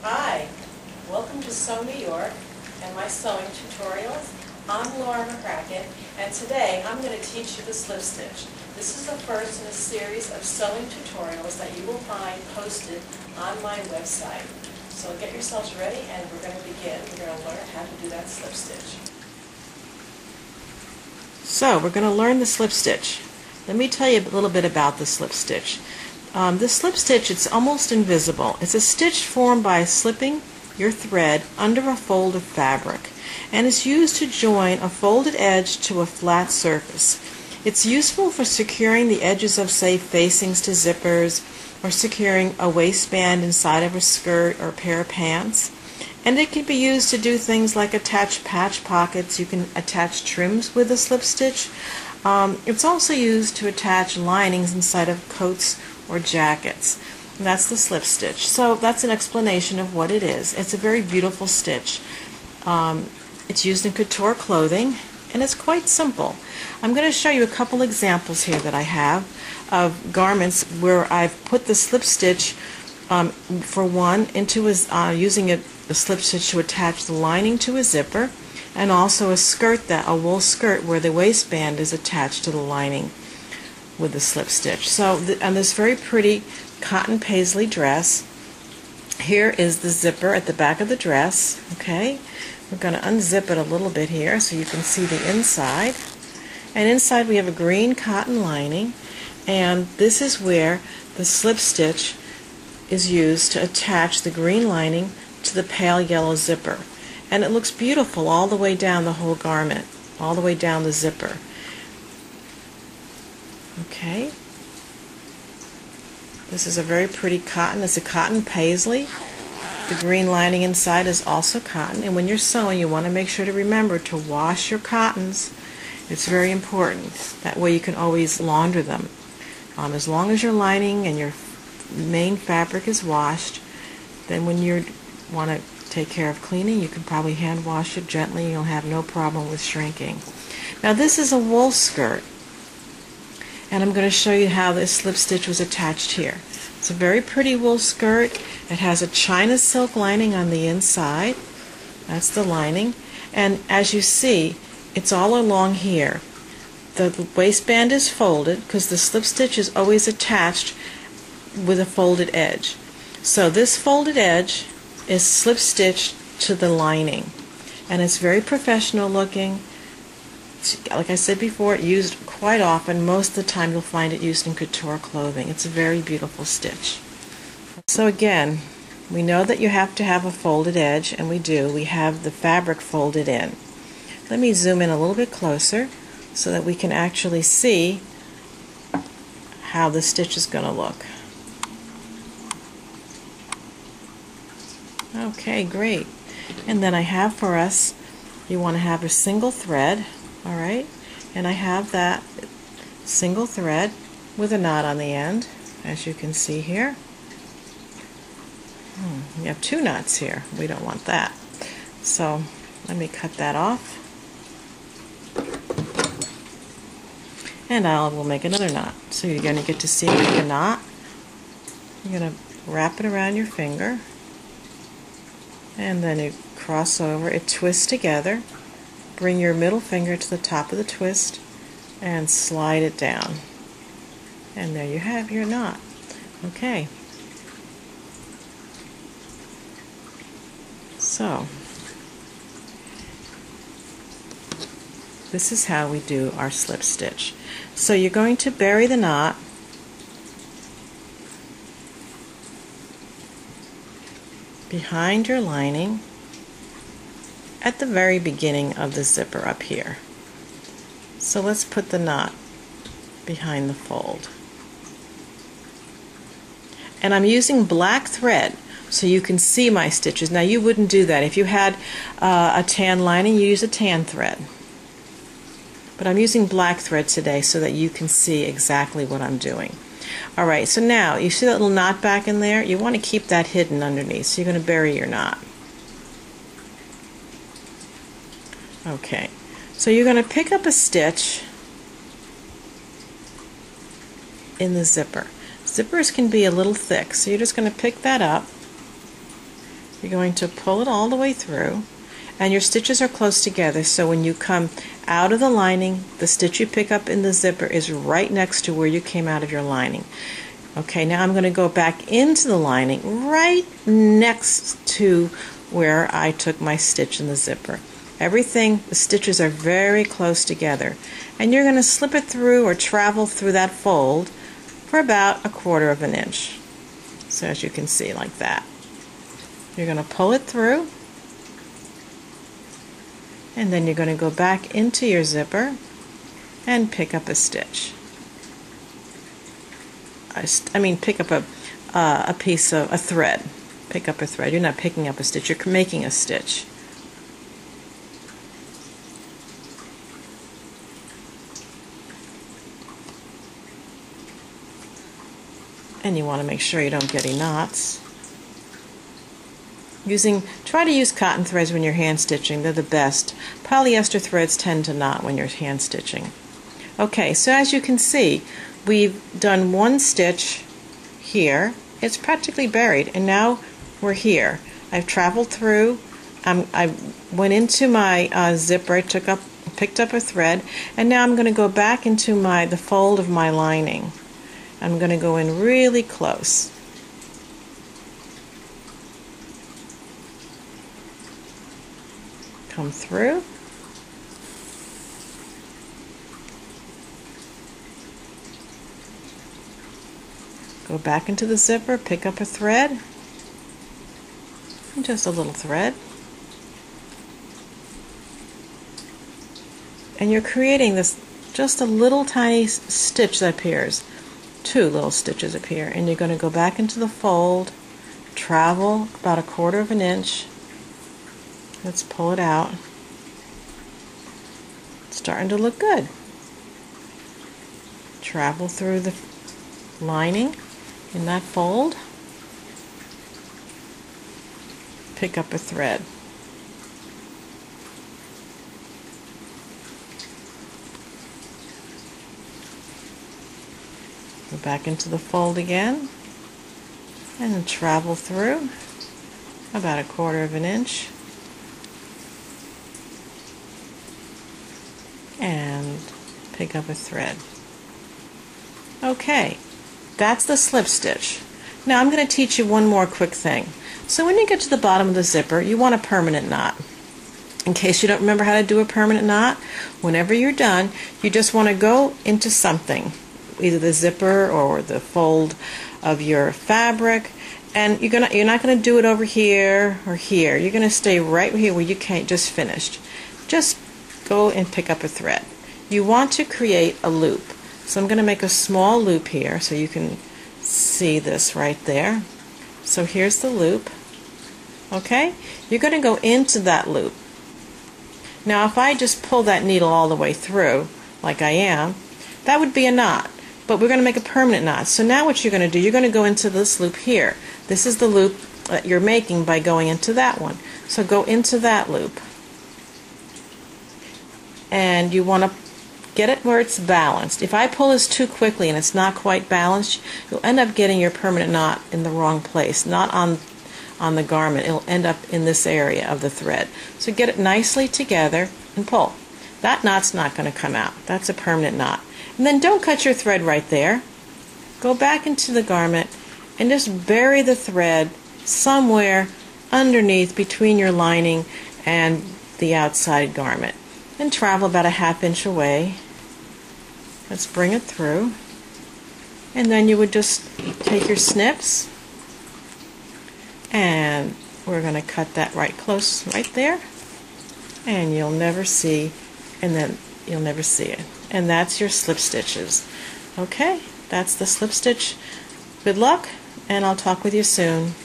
Hi, welcome to Sew New York and my sewing tutorials. I'm Laura McCracken, and today I'm going to teach you the slip stitch. This is the first in a series of sewing tutorials that you will find posted on my website. So get yourselves ready and we're going to begin. We're going to learn how to do that slip stitch. So we're going to learn the slip stitch. Let me tell you a little bit about the slip stitch. The slip stitch, it's almost invisible. It's a stitch formed by slipping your thread under a fold of fabric, and it's used to join a folded edge to a flat surface. It's useful for securing the edges of, say, facings to zippers, or securing a waistband inside of a skirt or a pair of pants. And it can be used to do things like attach patch pockets. You can attach trims with a slip stitch. It's also used to attach linings inside of coats or jackets. And that's the slip stitch. So that's an explanation of what it is. It's a very beautiful stitch. It's used in couture clothing, and it's quite simple. I'm going to show you a couple examples here that I have of garments where I've put the slip stitch for one into using a slip stitch to attach the lining to a zipper, and also a wool skirt where the waistband is attached to the lining with the slip stitch. So on this very pretty cotton paisley dress, here is the zipper at the back of the dress. Okay, we're going to unzip it a little bit here so you can see the inside. And inside we have a green cotton lining, and this is where the slip stitch is used to attach the green lining to the pale yellow zipper. And it looks beautiful all the way down the whole garment, all the way down the zipper. Okay. This is a very pretty cotton. It's a cotton paisley. The green lining inside is also cotton. And when you're sewing, you want to make sure to remember to wash your cottons. It's very important. That way you can always launder them. As long as your lining and your main fabric is washed, then when you want to take care of cleaning, you can probably hand wash it gently. You'll have no problem with shrinking. Now this is a wool skirt, and I'm going to show you how this slip stitch was attached here. It's a very pretty wool skirt. It has a China silk lining on the inside. That's the lining. And as you see, it's all along here. The waistband is folded because the slip stitch is always attached with a folded edge. So this folded edge is slip stitched to the lining, and it's very professional looking. Like I said before, it's used quite often. Most of the time you'll find it used in couture clothing. It's a very beautiful stitch. So again, we know that you have to have a folded edge, and we do. We have the fabric folded in. Let me zoom in a little bit closer so that we can actually see how the stitch is going to look. Okay, great. And then I have for us, you want to have a single thread, all right? And I have that single thread with a knot on the end, as you can see here. You have two knots here. We don't want that. So let me cut that off. And we'll make another knot. So you're going to get to see make a knot. You're going to wrap it around your finger, and then you cross over. It twists together. Bring your middle finger to the top of the twist and slide it down. And there you have your knot. Okay. So this is how we do our slip stitch. So you're going to bury the knot behind your lining at the very beginning of the zipper up here. So let's put the knot behind the fold. And I'm using black thread so you can see my stitches. Now you wouldn't do that. If you had a tan lining, you use a tan thread. But I'm using black thread today so that you can see exactly what I'm doing. Alright, so now you see that little knot back in there? You want to keep that hidden underneath, so you're going to bury your knot. Okay, so you're going to pick up a stitch in the zipper. Zippers can be a little thick, so you're just going to pick that up You're going to pull it all the way through, and your stitches are close together, so when you come out of the lining, the stitch you pick up in the zipper is right next to where you came out of your lining. Okay, now I'm going to go back into the lining right next to where I took my stitch in the zipper. Everything, the stitches are very close together, and you're going to slip it through or travel through that fold for about 1/4 of an inch. So as you can see, like that. You're going to pull it through, and then you're going to go back into your zipper and pick up a stitch. Pick up a piece of a thread. Pick up a thread. You're not picking up a stitch, you're making a stitch. And you want to make sure you don't get any knots. Try to use cotton threads when you're hand stitching. They're the best. Polyester threads tend to knot when you're hand stitching. Okay, so as you can see, we've done one stitch here. It's practically buried, and now we're here. I've traveled through. I went into my zipper. I picked up a thread, and now I'm going to go back into the fold of my lining. I'm going to go in really close. Come through. Go back into the zipper, pick up a thread, and just a little thread. And you're creating this, just a little tiny stitch that appears. 2 little stitches appear, and you're going to go back into the fold, travel about 1/4 of an inch. Let's pull it out. It's starting to look good. Travel through the lining in that fold. Pick up a thread. Go back into the fold again and travel through about 1/4 of an inch. And pick up a thread. Okay, that's the slip stitch. Now I'm going to teach you one more quick thing. So when you get to the bottom of the zipper, you want a permanent knot. In case you don't remember how to do a permanent knot, whenever you're done, you just want to go into something, either the zipper or the fold of your fabric, and you're not going to do it over here or here. You're going to stay right here where you just finished. Just go and pick up a thread. You want to create a loop. So I'm going to make a small loop here so you can see this right there. So here's the loop. Okay? You're going to go into that loop. Now if I just pull that needle all the way through, like I am, that would be a knot. But we're going to make a permanent knot. So now what you're going to do, you're going to go into this loop here. This is the loop that you're making by going into that one. So go into that loop. And you want to get it where it's balanced. If I pull this too quickly and it's not quite balanced, you'll end up getting your permanent knot in the wrong place, not on the garment. It'll end up in this area of the thread. So get it nicely together and pull. That knot's not going to come out. That's a permanent knot. And then don't cut your thread right there. Go back into the garment and just bury the thread somewhere underneath between your lining and the outside garment. And travel about 1/2 inch away. Let's bring it through. And then you would just take your snips, and we're going to cut that right close right there, and you'll never see it. And that's your slip stitches. Okay, that's the slip stitch. Good luck, and I'll talk with you soon.